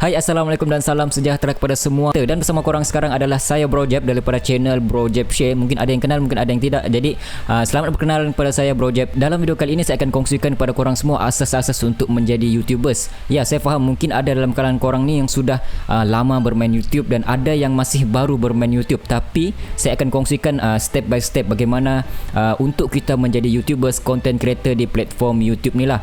Hai, Assalamualaikum dan salam sejahtera kepada semua. Dan bersama korang sekarang adalah saya Bro Jeb daripada channel Bro Jeb Share. Mungkin ada yang kenal, mungkin ada yang tidak. Jadi selamat berkenalan kepada saya Bro Jeb. Dalam video kali ini saya akan kongsikan kepada korang semua asas-asas untuk menjadi YouTubers. Ya, saya faham mungkin ada dalam kalangan korang ni yang sudah lama bermain YouTube dan ada yang masih baru bermain YouTube. Tapi saya akan kongsikan step by step bagaimana untuk kita menjadi YouTubers, content creator di platform YouTube ni lah.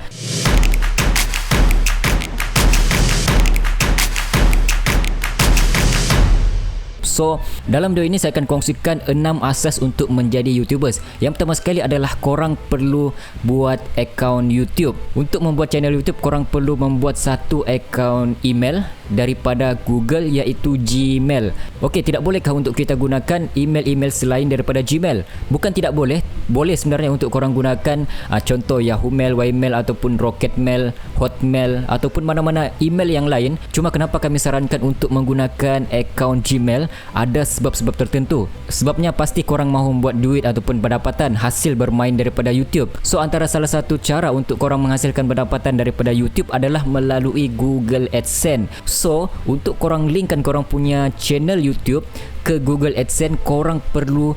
So, dalam video ini saya akan kongsikan 6 asas untuk menjadi YouTubers. Yang pertama sekali adalah korang perlu buat akaun YouTube. Untuk membuat channel YouTube, korang perlu membuat satu akaun email daripada Google, iaitu Gmail. Okey, tidak bolehkah untuk kita gunakan email-email selain daripada Gmail? Bukan tidak boleh. Boleh sebenarnya untuk korang gunakan contoh Yahoo Mail, Ymail ataupun Rocket Mail, Hotmail ataupun mana-mana email yang lain. Cuma kenapa kami sarankan untuk menggunakan akaun Gmail? Ada sebab-sebab tertentu. Sebabnya pasti korang mahu membuat duit ataupun pendapatan hasil bermain daripada YouTube. So antara salah satu cara untuk korang menghasilkan pendapatan daripada YouTube adalah melalui Google AdSense. So untuk korang linkkan korang punya channel YouTube ke Google AdSense, korang perlu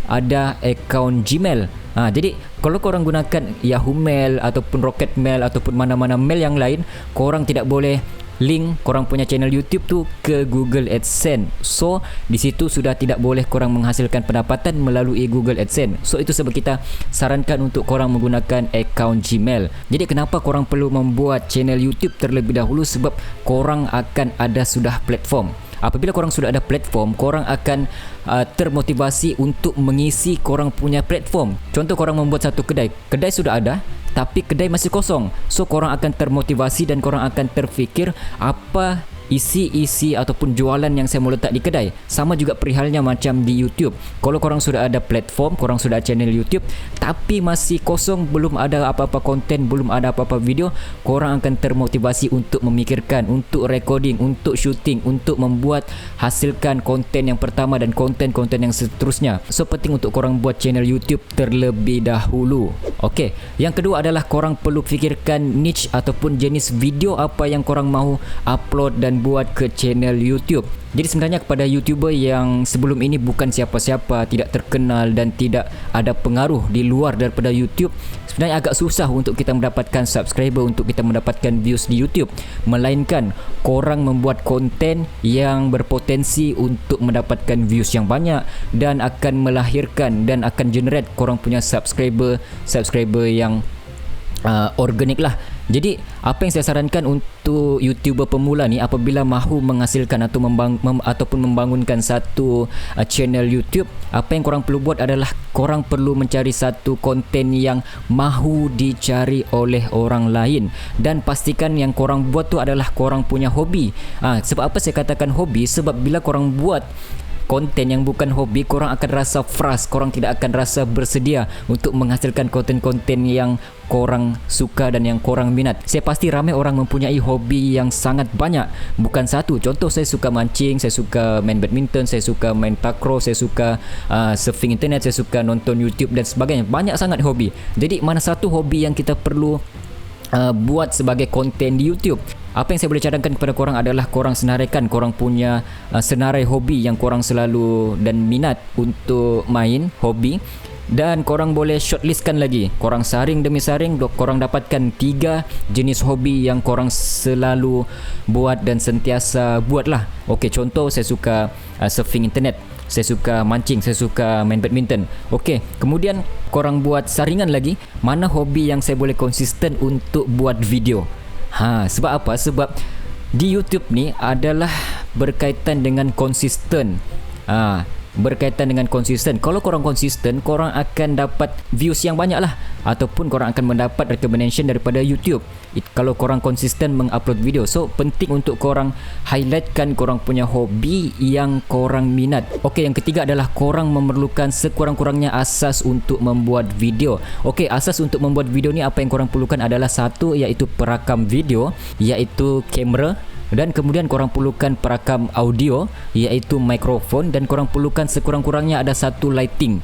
ada akaun Gmail. Jadi kalau korang gunakan Yahoo Mail ataupun Rocket Mail ataupun mana-mana mail yang lain, korang tidak boleh link korang punya channel YouTube tu ke Google AdSense. So di situ sudah tidak boleh korang menghasilkan pendapatan melalui Google AdSense. So itu sebab kita sarankan untuk korang menggunakan akaun Gmail. Jadi kenapa korang perlu membuat channel YouTube terlebih dahulu? Sebab korang akan ada sudah platform. Apabila korang sudah ada platform, korang akan termotivasi untuk mengisi korang punya platform. Contoh, korang membuat satu kedai. Kedai sudah ada, tapi kedai masih kosong. So korang akan termotivasi dan korang akan terfikir apa isi ataupun jualan yang saya mau letak di kedai. Sama juga perihalnya macam di YouTube. Kalau korang sudah ada platform, korang sudah ada channel YouTube tapi masih kosong, belum ada apa-apa konten, belum ada apa-apa video, korang akan termotivasi untuk memikirkan, untuk recording, untuk shooting, untuk membuat, hasilkan konten yang pertama dan konten-konten yang seterusnya. So penting untuk korang buat channel YouTube terlebih dahulu. Okey, yang kedua adalah korang perlu fikirkan niche ataupun jenis video apa yang korang mahu upload dan buat ke channel YouTube. Jadi sebenarnya kepada YouTuber yang sebelum ini bukan siapa-siapa, tidak terkenal dan tidak ada pengaruh di luar daripada YouTube, sebenarnya agak susah untuk kita mendapatkan subscriber, untuk kita mendapatkan views di YouTube. Melainkan korang membuat konten yang berpotensi untuk mendapatkan views yang banyak dan akan melahirkan dan akan generate korang punya subscriber yang organik lah. Jadi apa yang saya sarankan untuk YouTuber pemula ni, apabila mahu menghasilkan atau ataupun membangunkan satu channel YouTube, apa yang korang perlu buat adalah korang perlu mencari satu konten yang mahu dicari oleh orang lain dan pastikan yang korang buat tu adalah korang punya hobi. Sebab apa saya katakan hobi? Sebab bila korang buat konten yang bukan hobi, korang akan rasa frust, korang tidak akan rasa bersedia untuk menghasilkan konten-konten yang korang suka dan yang korang minat. Saya pasti ramai orang mempunyai hobi yang sangat banyak, bukan satu. Contoh, saya suka mancing, saya suka main badminton, saya suka main takraw, saya suka surfing internet, saya suka nonton YouTube dan sebagainya. Banyak sangat hobi. Jadi mana satu hobi yang kita perlu buat sebagai konten di YouTube? Apa yang saya boleh cadangkan kepada korang adalah korang senaraikan korang punya senarai hobi yang korang selalu dan minat untuk main hobi, dan korang boleh shortlistkan lagi. Korang saring demi saring, korang dapatkan 3 jenis hobi yang korang selalu buat dan sentiasa buat lah. Okey, contoh saya suka surfing internet, saya suka mancing, saya suka main badminton. Okey, kemudian korang buat saringan lagi, mana hobi yang saya boleh konsisten untuk buat video. Sebab apa? Sebab di YouTube ni adalah berkaitan dengan konsisten. Berkaitan dengan konsisten. Kalau korang konsisten, korang akan dapat views yang banyak lah, ataupun korang akan mendapat recommendation daripada YouTube kalau korang konsisten mengupload video. So penting untuk korang highlightkan korang punya hobi yang korang minat. Okey, yang ketiga adalah korang memerlukan sekurang-kurangnya asas untuk membuat video. Okey, asas untuk membuat video ni apa yang korang perlukan adalah satu, iaitu perakam video, iaitu kamera. Dan kemudian korang perlukan perakam audio, iaitu mikrofon, dan korang perlukan sekurang-kurangnya ada satu lighting.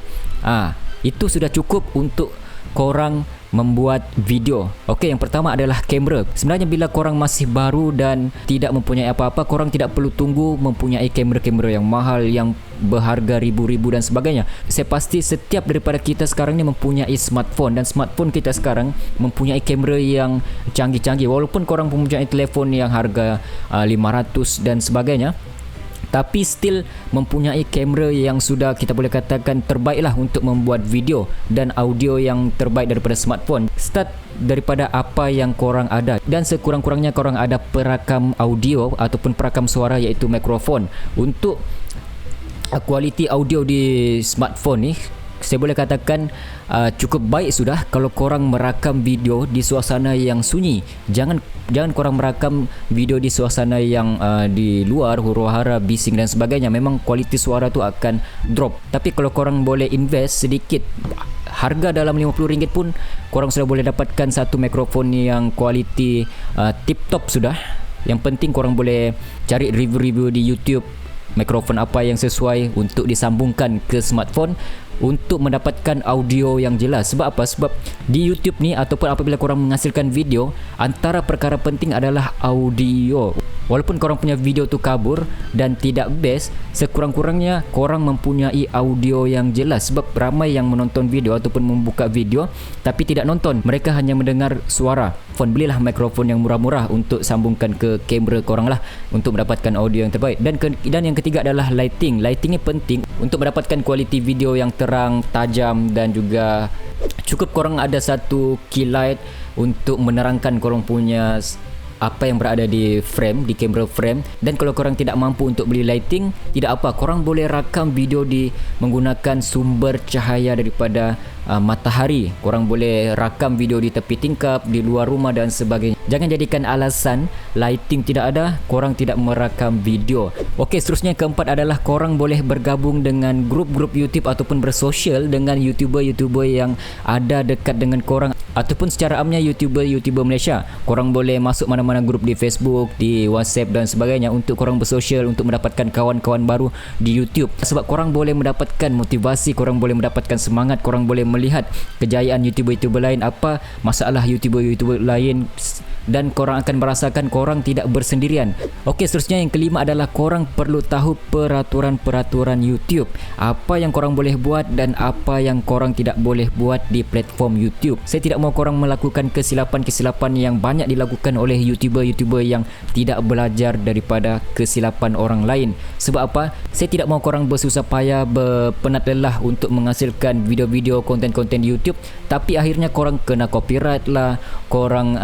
Itu sudah cukup untuk korang membuat video. Okey, yang pertama adalah kamera. Sebenarnya bila korang masih baru dan tidak mempunyai apa-apa, korang tidak perlu tunggu mempunyai kamera-kamera yang mahal, yang berharga ribu-ribu dan sebagainya. Saya pasti setiap daripada kita sekarang ni mempunyai smartphone, dan smartphone kita sekarang mempunyai kamera yang canggih-canggih. Walaupun korang mempunyai telefon yang harga 500 dan sebagainya, tapi still mempunyai kamera yang sudah kita boleh katakan terbaik lah untuk membuat video dan audio yang terbaik daripada smartphone. Start daripada apa yang korang ada, dan sekurang-kurangnya korang ada perakam audio ataupun perakam suara, iaitu mikrofon. Untuk kualiti audio di smartphone ni, saya boleh katakan cukup baik sudah kalau korang merakam video di suasana yang sunyi. Jangan korang merakam video di suasana yang di luar, huru-hara, bising dan sebagainya. Memang kualiti suara tu akan drop. Tapi kalau korang boleh invest sedikit, harga dalam RM50 pun korang sudah boleh dapatkan satu mikrofon yang kualiti tip-top sudah. Yang penting korang boleh cari review-review di YouTube, mikrofon apa yang sesuai untuk disambungkan ke smartphone untuk mendapatkan audio yang jelas. Sebab apa? Sebab di YouTube ni ataupun apabila korang menghasilkan video, antara perkara penting adalah audio. Walaupun korang punya video tu kabur dan tidak best, sekurang-kurangnya korang mempunyai audio yang jelas. Sebab ramai yang menonton video ataupun membuka video tapi tidak nonton, mereka hanya mendengar suara. Belilah mikrofon yang murah-murah untuk sambungkan ke kamera korang lah untuk mendapatkan audio yang terbaik. Dan yang ketiga adalah lighting. Lighting ni penting untuk mendapatkan kualiti video yang terang, tajam, dan juga cukup korang ada satu key light untuk menerangkan korang punya apa yang berada di frame, di kamera frame. Dan kalau korang tidak mampu untuk beli lighting, tidak apa, korang boleh rakam video menggunakan sumber cahaya daripada matahari. Korang boleh rakam video di tepi tingkap, di luar rumah dan sebagainya. Jangan jadikan alasan lighting tidak ada, korang tidak merakam video. Okey, seterusnya yang keempat adalah korang boleh bergabung dengan grup-grup YouTube ataupun bersosial dengan YouTuber-YouTuber yang ada dekat dengan korang, ataupun secara amnya YouTuber-YouTuber Malaysia. Korang boleh masuk mana-mana grup di Facebook, di WhatsApp dan sebagainya untuk korang bersosial, untuk mendapatkan kawan-kawan baru di YouTube. Sebab korang boleh mendapatkan motivasi, korang boleh mendapatkan semangat, korang boleh melihat kejayaan YouTuber-YouTuber lain, apa masalah YouTuber-YouTuber lain, dan korang akan merasakan korang tidak bersendirian. Okey, seterusnya yang kelima adalah korang perlu tahu peraturan-peraturan YouTube. Apa yang korang boleh buat dan apa yang korang tidak boleh buat di platform YouTube. Saya tidak mahu korang melakukan kesilapan-kesilapan yang banyak dilakukan oleh YouTuber-YouTuber yang tidak belajar daripada kesilapan orang lain. Sebab apa? Saya tidak mahu korang bersusah payah, berpenat lelah untuk menghasilkan video-video, konten-konten di YouTube, tapi akhirnya korang kena copyright lah, korang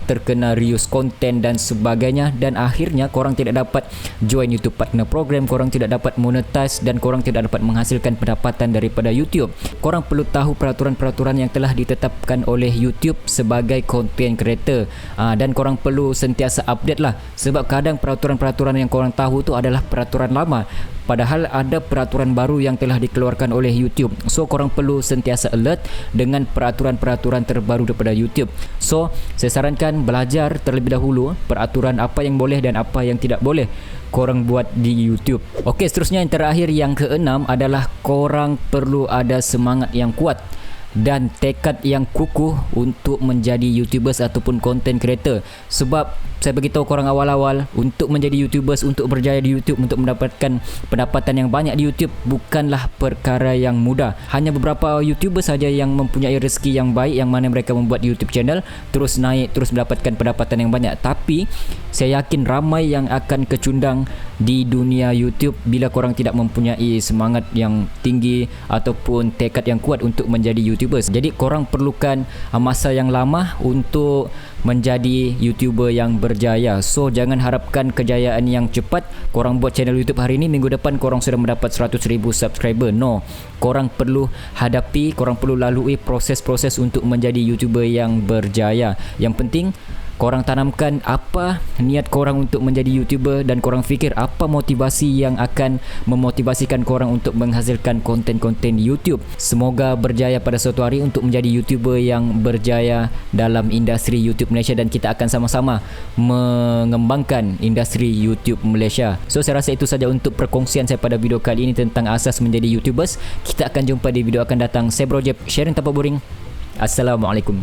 terkena reuse konten dan sebagainya, dan akhirnya korang tidak dapat join YouTube Partner Program, korang tidak dapat monetize, dan korang tidak dapat menghasilkan pendapatan daripada YouTube. Korang perlu tahu peraturan-peraturan yang telah ditetapkan oleh YouTube sebagai content creator, dan korang perlu sentiasa update lah. Sebab kadang peraturan-peraturan yang korang tahu tu adalah peraturan lama, padahal ada peraturan baru yang telah dikeluarkan oleh YouTube. So korang perlu sentiasa alert dengan peraturan-peraturan terbaru daripada YouTube. So saya sarankan belajar terlebih dahulu peraturan apa yang boleh dan apa yang tidak boleh korang buat di YouTube. Okey, seterusnya yang terakhir, yang keenam adalah korang perlu ada semangat yang kuat dan tekad yang kukuh untuk menjadi YouTubers ataupun content creator. Sebab saya beritahu korang awal-awal, untuk menjadi YouTubers, untuk berjaya di YouTube, untuk mendapatkan pendapatan yang banyak di YouTube bukanlah perkara yang mudah. Hanya beberapa YouTubers saja yang mempunyai rezeki yang baik, yang mana mereka membuat YouTube channel terus naik, terus mendapatkan pendapatan yang banyak. Tapi saya yakin ramai yang akan kecundang di dunia YouTube bila korang tidak mempunyai semangat yang tinggi ataupun tekad yang kuat untuk menjadi YouTubers. Jadi korang perlukan masa yang lama untuk menjadi YouTuber yang berjaya. So jangan harapkan kejayaan yang cepat. Korang buat channel YouTube hari ini, minggu depan korang sudah mendapat 100,000 subscriber. No, korang perlu hadapi, korang perlu lalui proses-proses untuk menjadi YouTuber yang berjaya. Yang penting korang tanamkan apa niat korang untuk menjadi YouTuber, dan korang fikir apa motivasi yang akan memotivasikan korang untuk menghasilkan konten-konten YouTube. Semoga berjaya pada suatu hari untuk menjadi YouTuber yang berjaya dalam industri YouTube Malaysia, dan kita akan sama-sama mengembangkan industri YouTube Malaysia. So saya rasa itu saja untuk perkongsian saya pada video kali ini tentang asas menjadi YouTubers. Kita akan jumpa di video akan datang. Saya Bro Jeb, sharing tanpa boring. Assalamualaikum.